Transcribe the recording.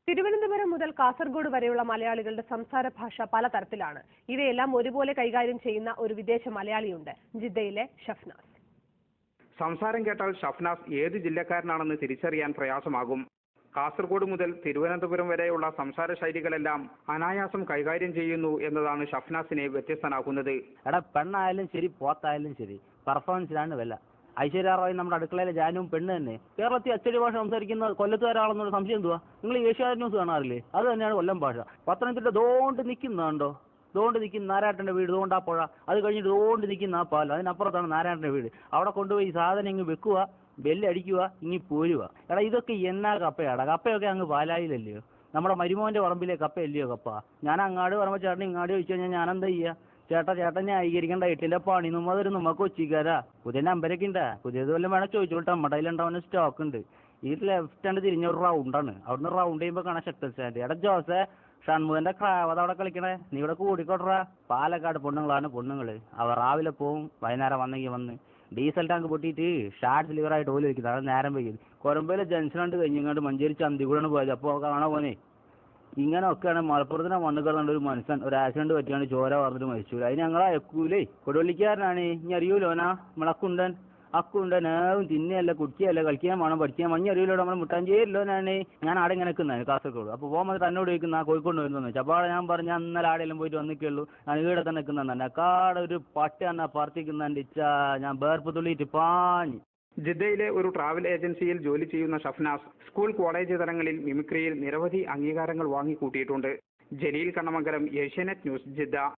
തിരുവനന്തപുരം മുതൽ കാസർഗോഡ് വരെയുള്ള മലയാളികളുടെ സംസാര ഭാഷ പലതരത്തിലാണ്. ഇവയെല്ലാം ഒരുപോലെ കൈകാര്യം ചെയ്യുന്ന ഒരു വിദേശ മലയാളിയുണ്ട്, ജിദ്ദയിലെ ഷഫ്നാസ്. സംസാരം കേട്ടാൽ ഷഫ്നാസ് ഏത് ജില്ലക്കാരനാണെന്ന് തിരിച്ചറിയാൻ പ്രയാസമാകും. കാസർഗോഡ് മുതൽ തിരുവനന്തപുരം വരെയുള്ള സംസാര ശൈലികളെല്ലാം അനായാസം കൈകാര്യം ചെയ്യുന്നു എന്നതാണ് ഷഫ്നാസിനെ വ്യത്യസ്തനാക്കുന്നത്. പെണ്ണായാലും ശരി, പോത്തായാലും ശരി, പെർഫോമൻസിലാണ് വില. ഐശ്വര്യ റോയ് നമ്മുടെ അടുക്കളയിലെ ജാനുവും പെണ്ണ് തന്നെ. കേരളത്തിൽ അച്ചടി ഭാഷ സംസാരിക്കുന്ന കൊല്ലത്തുകാരാണെന്നുള്ള സംശയം എന്തുവാ? നിങ്ങൾ ഏഷ്യാനെറ്റ് ന്യൂസ് കാണാറില്ലേ? അത് തന്നെയാണ് കൊല്ലം ഭാഷ. പത്തനംതിട്ട ദോണ്ട് നിൽക്കുന്നുണ്ടോ? ദോണ്ട് നിൽക്കുന്ന നാരായണന്റെ വീട്, ദോണ്ടാ പുഴ. അത് കഴിഞ്ഞിട്ട് ദോണ്ട് നിൽക്കുന്ന ആ പാലം, അതിനപ്പുറത്താണ് നാരായണന്റെ വീട്. അവിടെ കൊണ്ടുപോയി സാധനം ഇങ്ങ് വെക്കുക, ബെല്ലടിക്കുക, ഇങ്ങി പോരുക. ഇതൊക്കെ എന്നാ കപ്പയാടാ? കപ്പയൊക്കെ അങ്ങ് പാലായില്ലല്ലയോ? നമ്മുടെ മരുമോന്റെ പറമ്പിലെ കപ്പയല്ലയോ കപ്പ? ഞാൻ അങ്ങാട് പറയുമ്പോൾ ചേട്ടൻ ഇങ്ങാട് ചോദിച്ചു കഴിഞ്ഞാൽ ഞാൻ എന്താ ചെയ്യുക? ചേട്ടൻ ന്യായീകരിക്കേണ്ട ഇട്ടില്ല പണി നമ്മ കൊച്ചിക്കാരാ. പുതിയ നമ്പരൊക്കെ ഉണ്ടാ? പുതിയത് വല്ലതും വേണം ചോദിച്ചോട്ടെ. നമ്മുടെ കയ്യിലുണ്ടാവുന്ന സ്റ്റോക്ക് ഉണ്ട്. ഈ ലെഫ്റ്റ് ഹാൻഡ് തിരിഞ്ഞ ഒരു റൗണ്ടാണ്. അവിടുന്ന് റൗണ്ട് ചെയ്യുമ്പോൾ കാണാൻ ഷട്ടൽ സ്റ്റാൻഡ്. ജോസെ ഷൺമുഖന്റെ ക്രാവത അവിടെ കളിക്കണേ, നീ ഇവിടെ കൂടിക്കോട്ടറാ. പാലക്കാട് പൊണ്ണുങ്ങളാണ് പൊണ്ണുങ്ങള്. അവർ രാവിലെ പോവും, വൈകുന്നേരം വന്ന് ഡീസൽ ടാങ്ക് പൊട്ടിയിട്ട് ഷാർട്ട് ലിവറായിട്ട് ഓല് വയ്ക്കുന്നത്. അത് നേരം വൈകി കൊരമ്പയിലെ ജംഗ്ഷനാണ്ട് കഴിഞ്ഞങ്ങാണ്ട് മഞ്ചേരി ചന്തി കൂടെയാണ് പോയത്. അപ്പോൾ കാണാൻ പോനെ ഇങ്ങനെയൊക്കെയാണ് മലപ്പുറത്തിനെ വന്നു കിടന്നുണ്ട് ഒരു മനുഷ്യൻ ഒരു ആക്സിഡന്റ് പറ്റിയാണ് ചോര പറഞ്ഞിട്ട് മരിച്ചു. അതിന് ഞങ്ങളെ അയക്കൂലേ. കൊടുവള്ളിക്കാരനാണ്. ഇനി അറിയൂലോനാ നമ്മളക്കുണ്ടൻ അക്കുണ്ടനാവും തിന്നെയല്ല കുട്ടിയല്ല കളിക്കാൻ വേണം പഠിക്കാൻ മഞ്ഞ അറിയില്ലോ. നമ്മൾ മുട്ടാഞ്ചേരില്ലോനാണ്. ഞാൻ ആടെ ഇങ്ങനെ നിൽക്കുന്നത് കാസർഗോഡ്. അപ്പോൾ പോകുമ്പോൾ എന്നോട് ചോദിക്കുന്ന കോഴിക്കോട് വരുന്നു വെച്ചാൽ അപ്പോൾ ഞാൻ പറഞ്ഞു ഞാൻ ഇന്നലെ ആടെയെല്ലാം പോയിട്ട് വന്നിക്കുള്ളൂ. ഞാൻ ഇവിടെ തന്നെ നിൽക്കുന്നതന്നെ. കാട് ഒരു പട്ടി എന്നാ പറത്തിക്കുന്നുണ്ട്. ഞാൻ വേർപ്പ് തുള്ളിയിട്ട് പാഞ്ഞ്. ജിദ്ദയിലെ ഒരു ട്രാവൽ ഏജൻസിയിൽ ജോലി ചെയ്യുന്ന ഷഫ്നാസ് സ്കൂൾ കോളേജ് തലങ്ങളിൽ മിമിക്രിയിൽ നിരവധി അംഗീകാരങ്ങൾ വാങ്ങിക്കൂട്ടിയിട്ടുണ്ട്. Jaleel Kannamangalam, Asianet news, Jeddah.